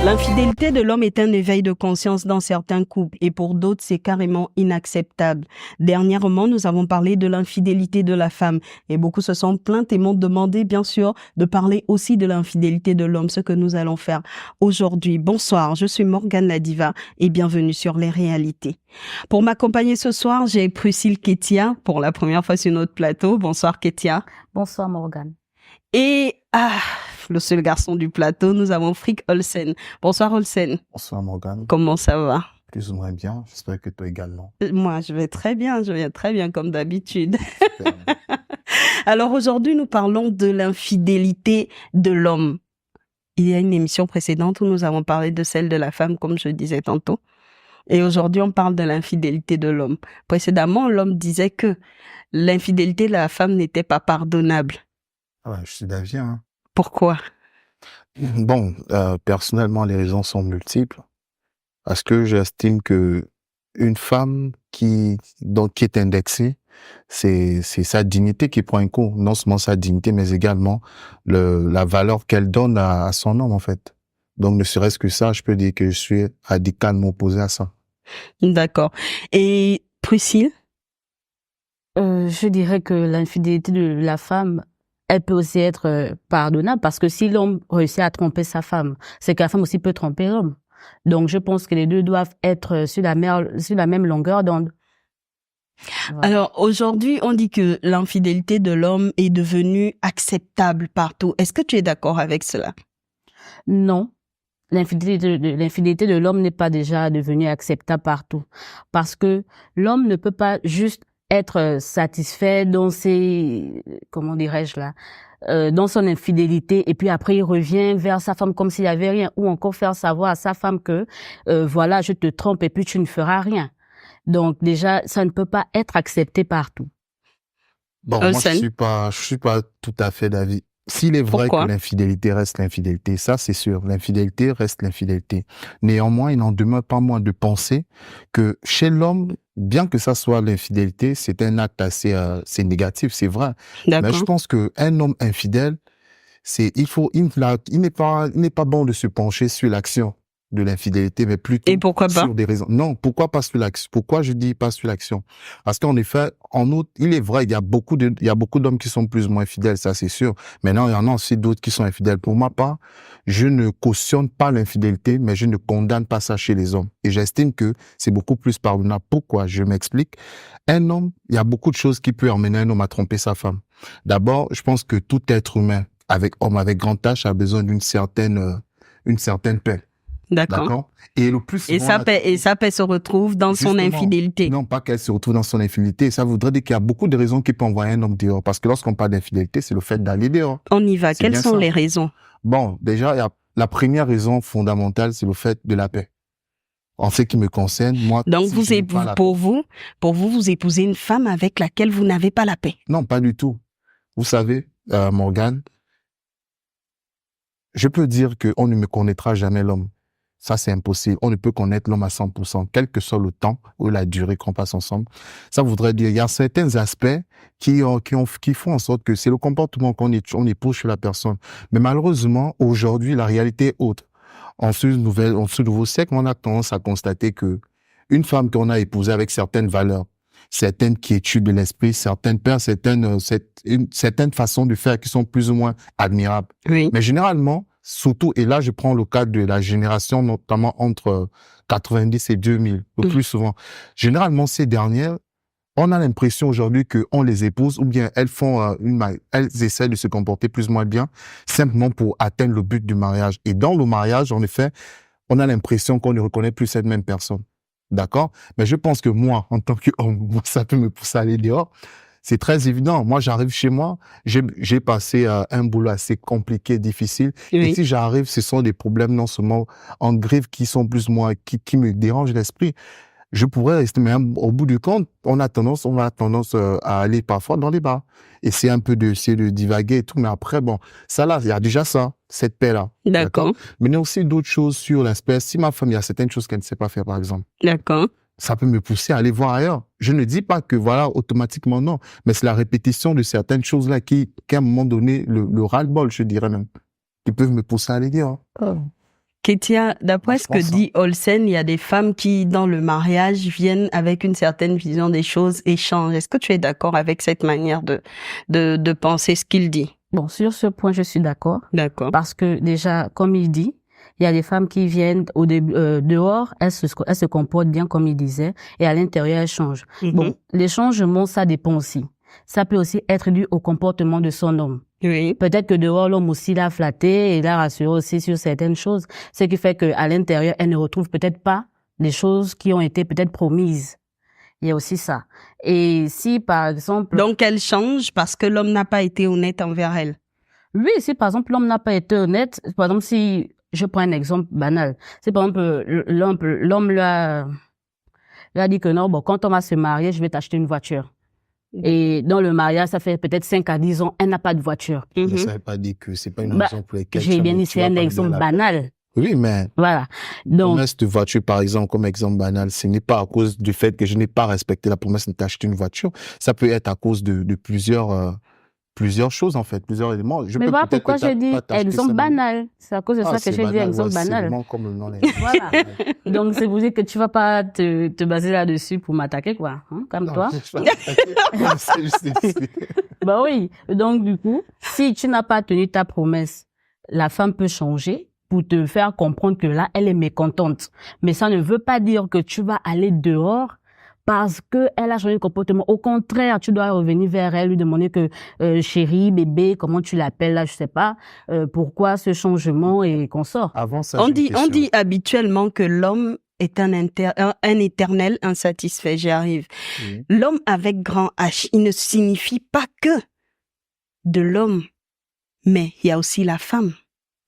L'infidélité de l'homme est un éveil de conscience dans certains couples et pour d'autres, c'est carrément inacceptable. Dernièrement, nous avons parlé de l'infidélité de la femme et beaucoup se sont plaints et m'ont demandé, bien sûr, de parler aussi de l'infidélité de l'homme, ce que nous allons faire aujourd'hui. Bonsoir, je suis Morgane la Diva et bienvenue sur Les Réalités. Pour m'accompagner ce soir, j'ai Priscille Ketia pour la première fois sur notre plateau. Bonsoir Ketia. Bonsoir Morgane. Et le seul garçon du plateau, nous avons Frick Olsen. Bonsoir Olsen. Bonsoir Morgane. Comment ça va? Plus ou moins bien, j'espère que toi également. Moi, je vais très bien comme d'habitude. Alors aujourd'hui, nous parlons de l'infidélité de l'homme. Il y a une émission précédente où nous avons parlé de celle de la femme, comme je disais tantôt. Et aujourd'hui, on parle de l'infidélité de l'homme. Précédemment, l'homme disait que l'infidélité de la femme n'était pas pardonnable. Ah ouais, je suis d'avis, hein. Pourquoi? Bon, personnellement, les raisons sont multiples. Parce que j'estime que une femme qui est indexée, c'est sa dignité qui prend un coup. Non seulement sa dignité, mais également la valeur qu'elle donne à son homme, en fait. Donc, ne serait-ce que ça, je peux dire que je suis radicalement opposé à ça. D'accord. Et Priscille? Je dirais que l'infidélité de la femme, elle peut aussi être pardonnable parce que si l'homme réussit à tromper sa femme, c'est que la femme aussi peut tromper l'homme. Donc, je pense que les deux doivent être sur la même longueur d'onde. Voilà. Alors, aujourd'hui, on dit que l'infidélité de l'homme est devenue acceptable partout. Est-ce que tu es d'accord avec cela? Non. L'infidélité de l'homme n'est pas déjà devenue acceptable partout. Parce que l'homme ne peut pas juste être satisfait dans dans son infidélité et puis après il revient vers sa femme comme s'il y avait rien ou encore faire savoir à sa femme que voilà, je te trompe et puis tu ne feras rien. Donc déjà, ça ne peut pas être accepté partout. Bon, moi je suis pas tout à fait d'avis. S'il est vrai Pourquoi? que l'infidélité reste l'infidélité, ça c'est sûr, l'infidélité reste l'infidélité. Néanmoins, il n'en demeure pas moins de penser que chez l'homme, bien que ça soit l'infidélité, c'est un acte assez c'est négatif, c'est vrai. D'accord. Mais je pense que un homme infidèle, il n'est pas bon de se pencher sur l'action de l'infidélité, mais plutôt Et pourquoi pas? sur des raisons. Non, pourquoi pas sur l'action? Pourquoi je dis pas sur l'action? Parce qu'en effet, en outre, il est vrai, il y a beaucoup d'hommes qui sont plus ou moins fidèles, ça c'est sûr. Maintenant, il y en a aussi d'autres qui sont infidèles. Pour ma part, je ne cautionne pas l'infidélité, mais je ne condamne pas ça chez les hommes. Et j'estime que c'est beaucoup plus pardonnable. Pourquoi? Je m'explique. Un homme, il y a beaucoup de choses qui peuvent amener un homme à tromper sa femme. D'abord, je pense que tout être humain, avec grand H, a besoin d'une certaine paix. D'accord. Et le plus souvent, sa paix se retrouve dans son infidélité. Non, pas qu'elle se retrouve dans son infidélité. Ça voudrait dire qu'il y a beaucoup de raisons qui peuvent envoyer un homme dehors. Parce que lorsqu'on parle d'infidélité, c'est le fait d'aller dehors. On y va. Quelles sont les raisons? Bon, déjà, la première raison fondamentale, c'est le fait de la paix. En ce qui me concerne, moi... Donc, pour vous, vous épousez une femme avec laquelle vous n'avez pas la paix? Non, pas du tout. Vous savez, Morgane, je peux dire qu'on ne me connaîtra jamais l'homme. Ça, c'est impossible. On ne peut connaître l'homme à 100%, quel que soit le temps ou la durée qu'on passe ensemble. Ça voudrait dire, il y a certains aspects qui font en sorte que c'est le comportement qu'on épouse chez la personne. Mais malheureusement, aujourd'hui, la réalité est autre. En ce nouveau siècle, on a tendance à constater que une femme qu'on a épousée avec certaines valeurs, certaines quiétudes de l'esprit, certaines façons de faire qui sont plus ou moins admirables. Oui. Mais généralement, surtout, et là, je prends le cas de la génération, notamment entre 90 et 2000, le plus souvent. Généralement, ces dernières, on a l'impression aujourd'hui qu'on les épouse ou bien elles essaient de se comporter plus ou moins bien, simplement pour atteindre le but du mariage. Et dans le mariage, en effet, on a l'impression qu'on ne reconnaît plus cette même personne. D'accord? Mais je pense que moi, en tant qu'homme, ça peut me pousser à aller dehors. C'est très évident. Moi, j'arrive chez moi, j'ai passé un boulot assez compliqué, difficile. Oui. Et si j'arrive, ce sont des problèmes non seulement en griffe qui sont plus ou moins, qui me dérangent l'esprit. Je pourrais rester, mais au bout du compte, on a tendance à aller parfois dans les bars. Et c'est un peu essayer de divaguer et tout. Mais après, bon, ça là, il y a déjà ça, cette paix-là. D'accord. Mais il y a aussi d'autres choses sur l'aspect. Si ma femme, il y a certaines choses qu'elle ne sait pas faire, par exemple. D'accord. Ça peut me pousser à aller voir ailleurs. Je ne dis pas que voilà, automatiquement non, mais c'est la répétition de certaines choses-là qu'à un moment donné, le ras-le-bol, je dirais même, qui peuvent me pousser à aller dire. Oh. Ketia, d'après ce que pense, dit Olsen, il y a des femmes qui, dans le mariage, viennent avec une certaine vision des choses et changent. Est-ce que tu es d'accord avec cette manière de penser ce qu'il dit? Bon, sur ce point, je suis d'accord. D'accord. Parce que déjà, comme il dit, il y a des femmes qui viennent au début, dehors, elles se comportent bien comme il disait, et à l'intérieur, elles changent. Bon, les changements, ça dépend aussi. Ça peut aussi être dû au comportement de son homme. Oui. Peut-être que dehors, l'homme aussi l'a flatté et l'a rassuré aussi sur certaines choses. Ce qui fait qu'à l'intérieur, elle ne retrouve peut-être pas les choses qui ont été peut-être promises. Il y a aussi ça. Et si, par exemple... Donc, elle change parce que l'homme n'a pas été honnête envers elle. Oui, si par exemple, l'homme n'a pas été honnête, par exemple, si je prends un exemple banal, si par exemple, l'homme lui a dit que non, bon, quand on va se marier, je vais t'acheter une voiture. Et dans le mariage, ça fait peut-être 5 à 10 ans, elle n'a pas de voiture. Mais ça ne veut pas dire que c'est pas une raison pour laquelle... J'ai bien dit, c'est un exemple banal. Oui, mais... Voilà. Donc... promesse de voiture, par exemple, comme exemple banal, ce n'est pas à cause du fait que je n'ai pas respecté la promesse de t'acheter une voiture. Ça peut être à cause de plusieurs choses, en fait, plusieurs éléments. Mais voilà pourquoi j'ai dit exemple banal. C'est à cause de ça que j'ai dit exemple banal. C'est vraiment comme le nom l'indique. Voilà. Donc, c'est pour dire que tu vas pas te baser là-dessus pour m'attaquer, quoi. Hein, comme toi. Bah oui. Donc, du coup, si tu n'as pas tenu ta promesse, la femme peut changer pour te faire comprendre que là, elle est mécontente. Mais ça ne veut pas dire que tu vas aller dehors parce que elle a changé de comportement. Au contraire, tu dois revenir vers elle, lui demander que chérie, bébé, comment tu l'appelles là, je sais pas, pourquoi ce changement et qu'on sort. Avant ça, on dit habituellement que l'homme est un éternel insatisfait. J'y arrive. Oui. L'homme avec grand H, il ne signifie pas que de l'homme, mais il y a aussi la femme.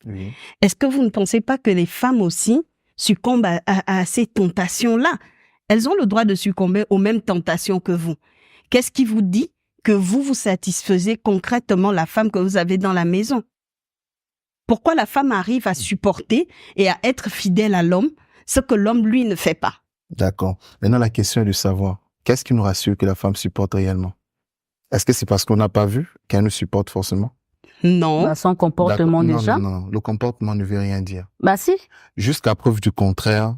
Oui. Est-ce que vous ne pensez pas que les femmes aussi succombent à ces tentations-là? Elles ont le droit de succomber aux mêmes tentations que vous. Qu'est-ce qui vous dit que vous satisfaisez concrètement la femme que vous avez dans la maison? Pourquoi la femme arrive à supporter et à être fidèle à l'homme, ce que l'homme, lui, ne fait pas? D'accord. Maintenant, la question est de savoir, qu'est-ce qui nous rassure que la femme supporte réellement? Est-ce que c'est parce qu'on n'a pas vu qu'elle nous supporte forcément? Non. Bah, son comportement déjà. Non, le comportement ne veut rien dire. Bah si. Jusqu'à preuve du contraire,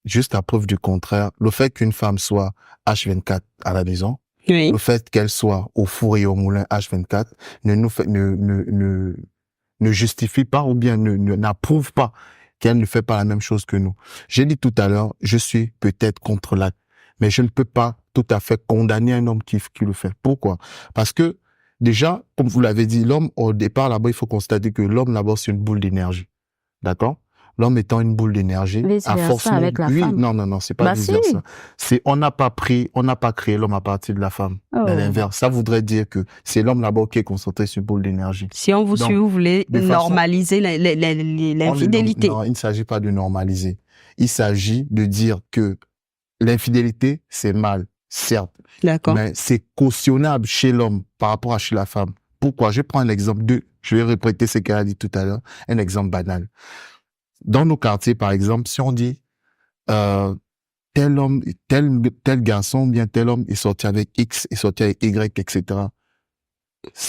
le fait qu'une femme soit H24 à la maison, oui. Le fait qu'elle soit au four et au moulin H24 ne justifie pas ou bien n'approuve pas qu'elle ne fait pas la même chose que nous. J'ai dit tout à l'heure, je suis peut-être contre l'acte, mais je ne peux pas tout à fait condamner un homme qui le fait. Pourquoi? Parce que déjà, comme vous l'avez dit, l'homme, au départ, là-bas, il faut constater que l'homme, là-bas, c'est une boule d'énergie. D'accord? L'homme étant une boule d'énergie, à force avec la femme. Non, c'est pas dire ça. On n'a pas créé l'homme à partir de la femme. Mais l'inverse. Ça voudrait dire que c'est l'homme là-bas qui est concentré sur une boule d'énergie. Si on vous suit, vous voulez normaliser l'infidélité. Non, il ne s'agit pas de normaliser. Il s'agit de dire que l'infidélité, c'est mal, certes. D'accord. Mais c'est cautionnable chez l'homme par rapport à chez la femme. Pourquoi? Je prends l'exemple je vais répéter ce qu'elle a dit tout à l'heure, un exemple banal. Dans nos quartiers, par exemple, si on dit tel homme, tel garçon, bien tel homme est sorti avec X, est sorti avec Y, etc.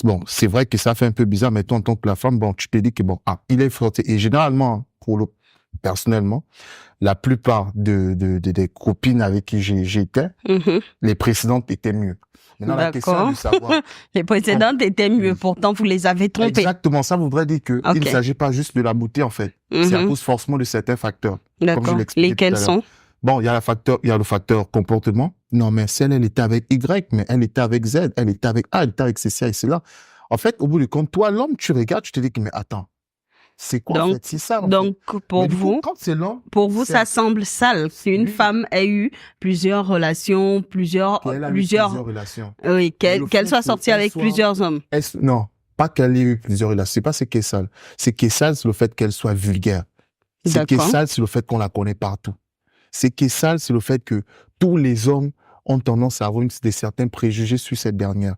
Bon, c'est vrai que ça fait un peu bizarre, mais toi, en tant que la femme, bon, tu te dis que bon, il est sorti. Et généralement, personnellement, la plupart des copines avec qui j'étais, les précédentes étaient mieux. Maintenant, la question est de savoir. Les précédentes étaient mieux, pourtant vous les avez trompées. Exactement, ça voudrait dire que il ne s'agit pas juste de la beauté en fait. C'est à cause forcément de certains facteurs. D'accord. Lesquels sont? Bon, il y a le facteur comportement. Non, mais celle, elle était avec Y, mais elle était avec Z, elle était avec A, elle était avec ceci et cela. En fait, au bout du compte, toi, l'homme, tu regardes, tu te dis que mais attends. C'est quoi en fait? C'est ça. Donc pour vous, quand c'est l'homme, ça semble sale. Si une femme a eu plusieurs relations, plusieurs relations. Oui, qu'elle soit sortie avec plusieurs hommes. Non, pas qu'elle ait eu plusieurs relations. C'est pas ce qui est sale. Ce qui est sale, c'est le fait qu'elle soit vulgaire. Ce qui est sale, c'est le fait qu'on la connaît partout. Ce qui est sale, c'est le fait que tous les hommes ont tendance à avoir certains préjugés sur cette dernière.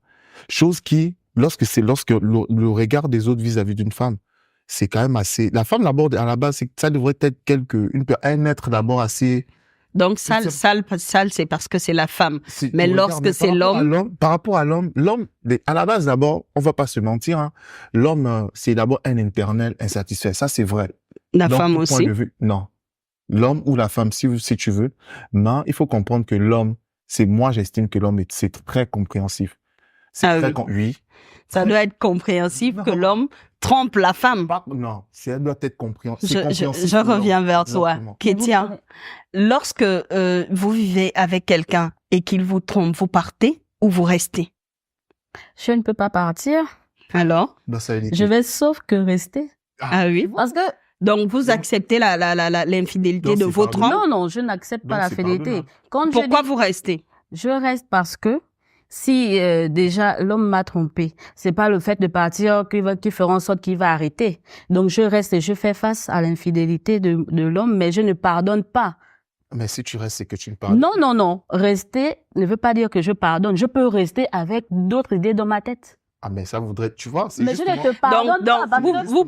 Chose qui, lorsque le regard des autres vis-à-vis d'une femme, c'est quand même assez... La femme, d'abord, à la base, ça devrait être un être d'abord assez... Donc, sale, c'est parce que c'est la femme. Mais lorsque c'est l'homme... Par rapport à l'homme, à la base, d'abord, on va pas se mentir, hein, l'homme, c'est d'abord un éternel insatisfait. Ça, c'est vrai. La Donc, femme tout point aussi. de vue, non. L'homme ou la femme, si tu veux. Mais il faut comprendre que l'homme, moi, j'estime que l'homme, c'est très compréhensif. C'est Ah très, oui. oui. Ça doit être compréhensif que l'homme trompe la femme. Non, ça doit être compréhensif. Je reviens vers toi. Exactement. Kétia, lorsque vous vivez avec quelqu'un et qu'il vous trompe, vous partez ou vous restez? Je ne peux pas partir. Alors? Ben, ça veut dire Je que- vais sauf que rester. Ah oui. Parce que Donc, vous acceptez l'infidélité Donc, de c'est votre pardonnable. homme? non, je n'accepte pas Donc, la c'est fidélité. pardonnable. Quand Pourquoi je dis, vous restez? je reste parce que si déjà l'homme m'a trompé, c'est pas le fait de partir qui fera en sorte qu'il va arrêter. Donc je reste et je fais face à l'infidélité de l'homme, mais je ne pardonne pas. Mais si tu restes, c'est que tu ne parles. Non. Rester ne veut pas dire que je pardonne. Je peux rester avec d'autres idées dans ma tête. Ah, mais ça voudrait, tu vois, c'est Mais je justement... ne te pardonne Donc, pas. parce que- vous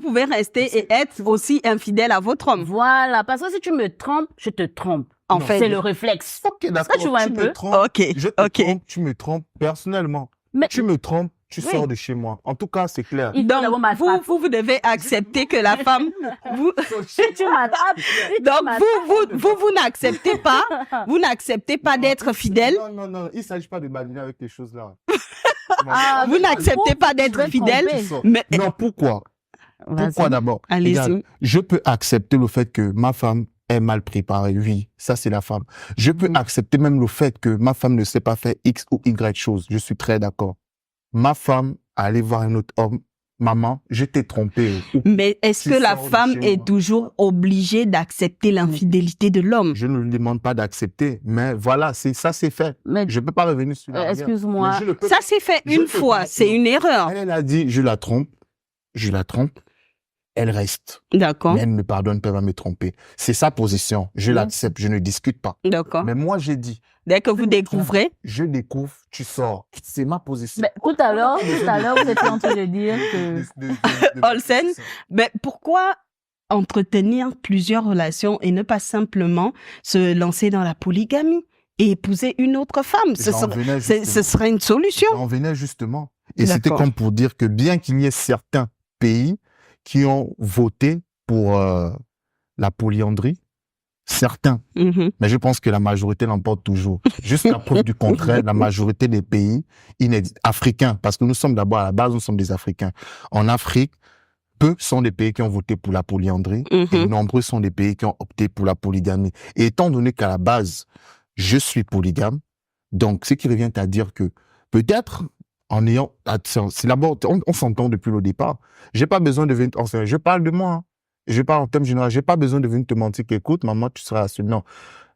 pouvez rester et être aussi infidèle à votre homme. Voilà, parce que si tu me trompes, je te trompe. En Non. fait, C'est le réflexe. Ok, d'accord. Est-ce que tu vois un me peu? trompes, ok, je te ok. trompe, tu me trompes personnellement. Mais Tu me trompes, tu Oui. sors de chez moi. En tout cas, c'est clair. il faut d'abord Donc, m'attraper. vous devez accepter que la femme, vous, Si tu m'attrapes, si tu donc m'attrapes- vous n'acceptez pas, vous n'acceptez pas d'être fidèle, Non, il ne s'agit pas de badiner avec les choses là. Ah, vous n'acceptez pas je d'être vais fidèle, tromper. Tu sors. mais Non, pourquoi? Vas-y. Pourquoi d'abord? Allez-y. Regarde, je peux accepter le fait que ma femme est mal préparée. Oui, ça c'est la femme. Je peux accepter même le fait que ma femme ne sait pas faire X ou Y chose. Je suis très d'accord. Ma femme aller voir un autre homme, maman, je t'ai trompé. Ou mais est-ce Tu que la sors de femme chez est moi. toujours obligée d'accepter l'infidélité de l'homme? je ne lui demande pas d'accepter, mais voilà, c'est fait. Mais Je peux pas revenir sur la excuse-moi. Ça s'est fait Je une peux fois, pas. c'est une erreur. Elle a dit, je la trompe, elle reste. D'accord, Mais elle ne me pardonne pas, elle va me tromper. C'est sa position. Je Oui. l'accepte, je ne discute pas. d'accord. Mais moi, j'ai dit, Dès que vous découvrez, je découvre, tu sors. C'est ma position. Mais tout à l'heure, vous étiez en train de dire que Olsen, mais pourquoi entretenir plusieurs relations et ne pas simplement se lancer dans la polygamie et épouser une autre femme? Ce serait une solution. J'en venais justement. Et c'était D'accord. comme pour dire que bien qu'il y ait certains pays qui ont voté pour la polyandrie, certains, Mhm. mais je pense que la majorité l'emporte toujours. Jusqu'à preuve du contraire, la majorité des pays africains, parce que nous sommes d'abord à la base, nous sommes des Africains. En Afrique, peu sont des pays qui ont voté pour la polyandrie et Mhm. nombreux sont des pays qui ont opté pour la polygamie. Et étant donné qu'à la base, je suis polygame, donc ce qui revient à dire que peut-être en ayant, c'est d'abord, on s'entend depuis le départ. J'ai pas besoin de venir, je parle de moi, hein. Je parle en termes généraux, j'ai pas besoin de venir te mentir qu'écoute, maman, tu seras assurée. Non.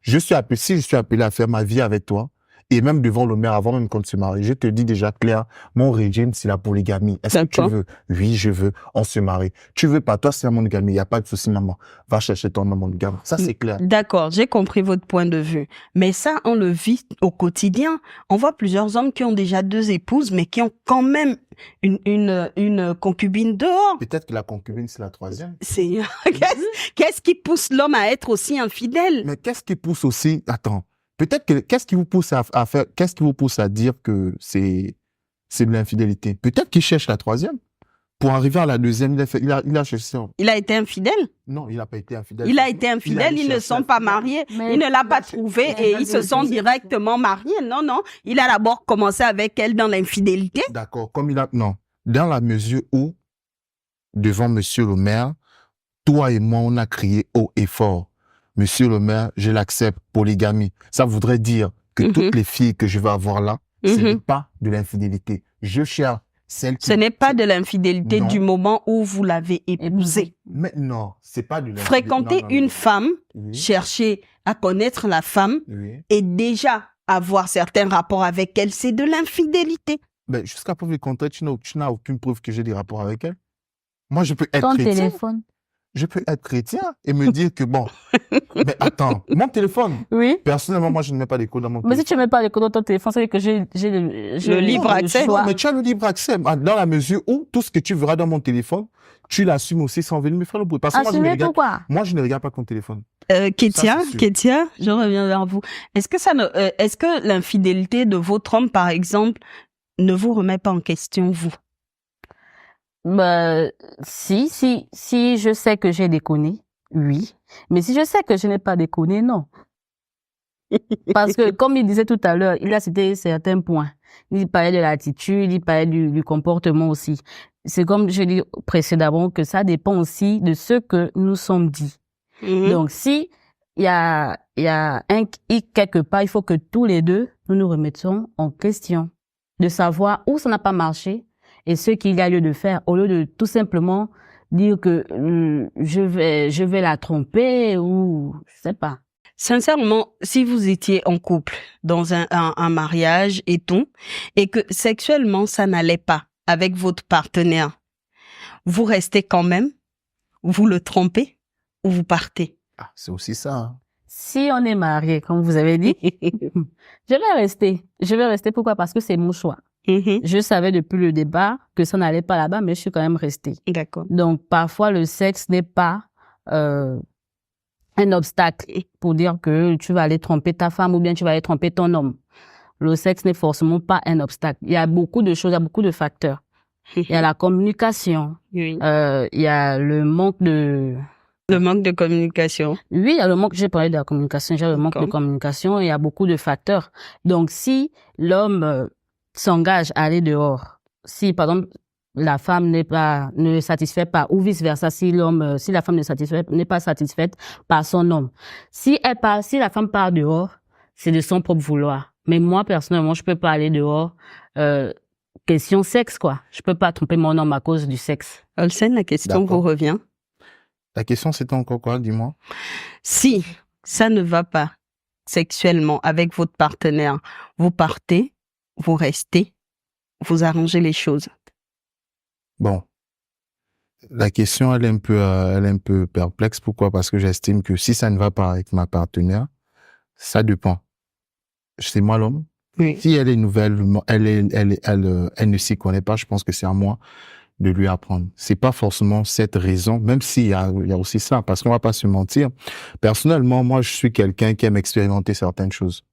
Si je suis appelé à faire ma vie avec toi, et même devant le maire, avant même qu'on se marie, je te dis déjà, Claire, mon régime, c'est la polygamie. Est-ce que tu D'accord. veux? Oui, je veux. On se marie. Tu veux pas? Toi, c'est la monogamie. Il n'y a pas de souci, maman. Va chercher ton homme monogame. Ça, c'est clair. D'accord, j'ai compris votre point de vue. Mais ça, on le vit au quotidien. On voit plusieurs hommes qui ont déjà 2 épouses, mais qui ont quand même une concubine dehors. Peut-être que la concubine, c'est la 3e. C'est qu'est-ce qui pousse l'homme à être aussi infidèle? Mais qu'est-ce qui pousse aussi, attends, peut-être que, qu'est-ce qui vous pousse à faire, qu'est-ce qui vous pousse à dire que c'est de l'infidélité? Peut-être qu'il cherche la 3e. Pour arriver à la 2e, il a cherché. Il a été infidèle? Non, il n'a pas été infidèle. Il a été infidèle, allé ils ne chercher sont la pas 3e. mariés. Mais- Il ne l'a pas trouvé et ils se sont directement mariés. Non, non. Il a d'abord commencé avec elle dans l'infidélité. D'accord, non. Dans la mesure où, devant monsieur le maire, toi et moi, on a crié haut et fort. Monsieur le maire, je l'accepte, polygamie. Ça voudrait dire que Mhm. toutes les filles que je vais avoir là, ce Mhm. n'est pas de l'infidélité. Je cherche celle qui... Ce n'est pas de l'infidélité Non. du moment où vous l'avez épousée. Mais non, c'est pas de l'infidélité. Fréquenter Non, non, une non. femme, Oui, chercher à connaître la femme oui. et déjà avoir certains rapports avec elle, c'est de l'infidélité. Mais jusqu'à preuve du contraire, tu n'as aucune preuve que j'ai des rapports avec elle. Moi, je peux être ton chrétien. téléphone. Je peux être chrétien et me dire que bon, mais attends, mon téléphone, Oui. personnellement, moi, je ne mets pas d'écho dans mon Mais si téléphone. tu mets pas les codes dans ton téléphone, c'est que j'ai Le libre accès. choix. Non, mais tu as le libre accès. Dans la mesure où tout ce que tu verras dans mon téléphone, tu l'assumes aussi sans venir me faire le bruit. Parce que Assumer pourquoi? moi, je ne regarde pas ton téléphone. Kétia, Ça, c'est sûr. Kétia, je reviens vers vous. Est-ce que l'infidélité de votre homme, par exemple, ne vous remet pas en question, vous? Bah, si je sais que j'ai déconné, oui. Mais si je sais que je n'ai pas déconné, non. Parce que, comme il disait tout à l'heure, il a cité certains points. Il parlait de l'attitude, il parlait du comportement aussi. C'est comme je dis précédemment que ça dépend aussi de ce que nous sommes dit. Donc, si il y a un hic quelque part, il faut que tous les deux, nous nous remettions en question. De savoir où ça n'a pas marché et ce qu'il y a lieu de faire, au lieu de tout simplement dire que je vais la tromper ou je sais pas. Sincèrement, si vous étiez en couple, dans un mariage et tout, et que sexuellement ça n'allait pas avec votre partenaire, vous restez quand même, vous le trompez ou vous partez? Ah, c'est aussi ça. Hein. Si on est marié, comme vous avez dit, je vais rester. Je vais rester. Pourquoi? Parce que c'est mon choix. Je savais depuis le départ que ça n'allait pas là-bas, mais je suis quand même restée. D'accord. Donc, parfois, le sexe n'est pas un obstacle pour dire que tu vas aller tromper ta femme ou bien tu vas aller tromper ton homme. Le sexe n'est forcément pas un obstacle. Il y a beaucoup de choses, il y a beaucoup de facteurs. Il y a la communication. Oui. Il y a le manque de... Le manque de communication. Oui, il y a le manque, j'ai parlé de la communication, j'ai le manque de communication, il y a beaucoup de facteurs. Donc, si l'homme s'engage à aller dehors, si, par exemple, la femme ne satisfait pas, ou vice versa, si la femme n'est pas satisfaite par son homme. Si la femme part dehors, c'est de son propre vouloir. Mais moi, personnellement, je peux pas aller dehors, question sexe, quoi. Je peux pas tromper mon homme à cause du sexe. Olsen, la question vous revient. La question, c'était encore quoi, dis-moi? Si ça ne va pas sexuellement avec votre partenaire, vous partez, vous restez, vous arrangez les choses. Bon. La question, elle est un peu perplexe. Pourquoi? Parce que j'estime que si ça ne va pas avec ma partenaire, ça dépend. C'est moi l'homme. Oui. Si elle est nouvelle, elle ne s'y connaît pas, je pense que c'est à moi de lui apprendre. C'est pas forcément cette raison, même s'il y a aussi ça, parce qu'on va pas se mentir. Personnellement, moi, je suis quelqu'un qui aime expérimenter certaines choses.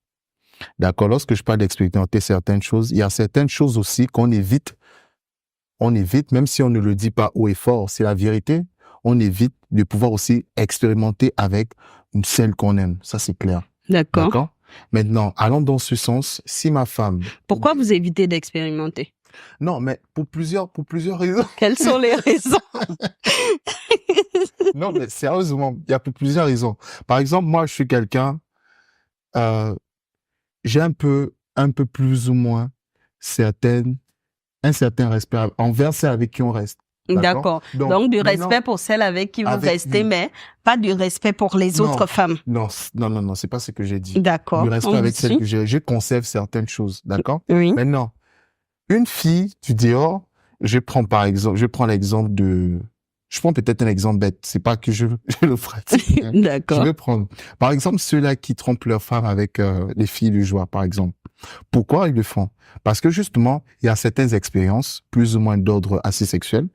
D'accord? Lorsque je parle d'expérimenter certaines choses, il y a certaines choses aussi qu'on évite. On évite, même si on ne le dit pas haut et fort, c'est la vérité. On évite de pouvoir aussi expérimenter avec une celle qu'on aime. Ça, c'est clair. D'accord. D'accord? Maintenant, allons dans ce sens. Si ma femme... Pourquoi vous évitez d'expérimenter? Non, mais pour plusieurs raisons. Quelles sont les raisons? Non, mais sérieusement, il y a pour plusieurs raisons. Par exemple, moi, je suis quelqu'un, j'ai un peu plus ou moins un certain respect envers celle avec qui on reste. D'accord. Donc du respect pour celle avec qui vous restez, mais pas du respect pour les autres femmes. Non, c'est pas ce que j'ai dit. D'accord. Du respect avec celle que je conserve certaines choses, d'accord? Oui. Maintenant, une fille du dehors, je prends peut-être un exemple bête, c'est pas que je le pratique. Hein. D'accord. Je vais prendre, par exemple, ceux-là qui trompent leur femme avec les filles du joie, par exemple. Pourquoi ils le font? Parce que justement, il y a certaines expériences, plus ou moins d'ordre assez sexuel,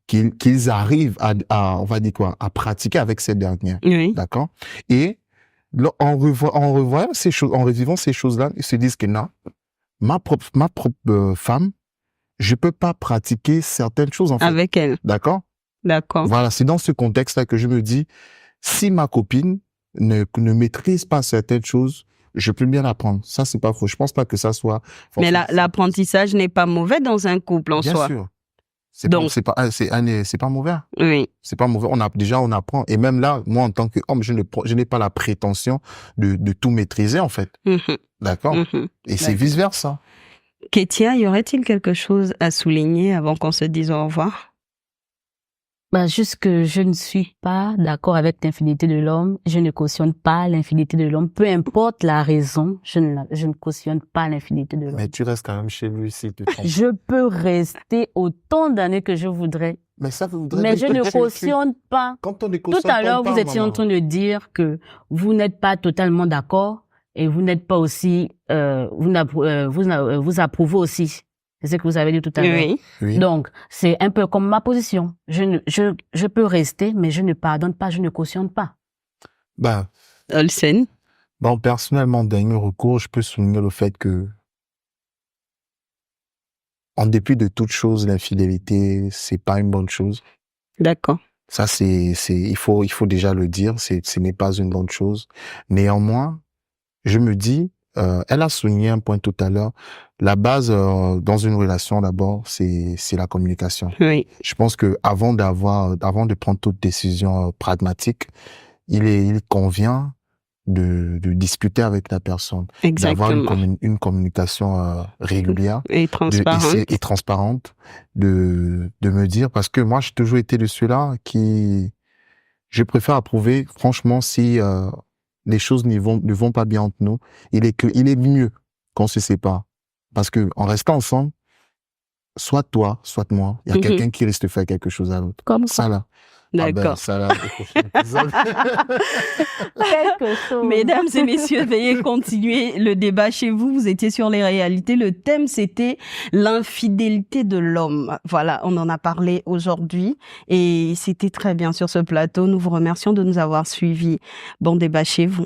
qu'ils arrivent on va dire quoi, à pratiquer avec ces dernières. Oui. D'accord? Et en revoyant ces choses, en revivant ces choses-là, ils se disent que non, ma propre femme, je peux pas pratiquer certaines choses en fait. Avec elle. D'accord? D'accord. Voilà, c'est dans ce contexte-là que je me dis, si ma copine ne maîtrise pas certaines choses, je peux bien l'apprendre. Ça, c'est pas faux. Je pense pas que ça soit... Mais l'apprentissage n'est pas mauvais dans un couple en soi. Bien sûr. C'est pas mauvais. Oui. C'est pas mauvais. On apprend. Et même là, moi, en tant qu'homme, je n'ai pas la prétention de tout maîtriser, en fait. D'accord? Et c'est vice versa. Kétia, y aurait-il quelque chose à souligner avant qu'on se dise au revoir? Juste que je ne suis pas d'accord avec l'infidélité de l'homme. Je ne cautionne pas l'infidélité de l'homme. Peu importe la raison, je ne cautionne pas l'infidélité de l'homme. Mais tu restes quand même chez lui s'il te trompe. Je peux rester autant d'années que je voudrais. Mais ça voudrait Mais je ne cautionne pas. Quand on ne cautionne Tout à l'heure, vous étiez en train de dire que vous n'êtes pas totalement d'accord et vous n'êtes pas aussi, vous approuvez aussi. C'est ce que vous avez dit tout à l'heure. Oui. Donc, c'est un peu comme ma position. Je peux rester, mais je ne pardonne pas, je ne cautionne pas. Olsen. Personnellement, dernier recours, je peux souligner le fait que en dépit de toute chose, l'infidélité, c'est pas une bonne chose. D'accord. Ça, il faut déjà le dire, ce n'est pas une bonne chose. Néanmoins, je me dis, elle a souligné un point tout à l'heure. La base dans une relation, d'abord, c'est la communication. Oui. Je pense que avant de prendre toute décision pragmatique, il convient de discuter avec la personne, d'avoir une communication régulière et transparente. Et transparente, de me dire, parce que moi j'ai toujours été de ceux-là qui, je préfère approuver, franchement, si les choses ne vont pas bien entre nous, il est mieux qu'on se sépare, parce que en restant ensemble, soit toi, soit moi, il y a quelqu'un qui risque de faire quelque chose à l'autre. Comme ça là. D'accord. Ça là. Quelque chose. Mesdames et messieurs, veuillez continuer le débat chez vous. Vous étiez sur les réalités. Le thème, c'était l'infidélité de l'homme. Voilà, on en a parlé aujourd'hui et c'était très bien sur ce plateau. Nous vous remercions de nous avoir suivis. Bon débat chez vous.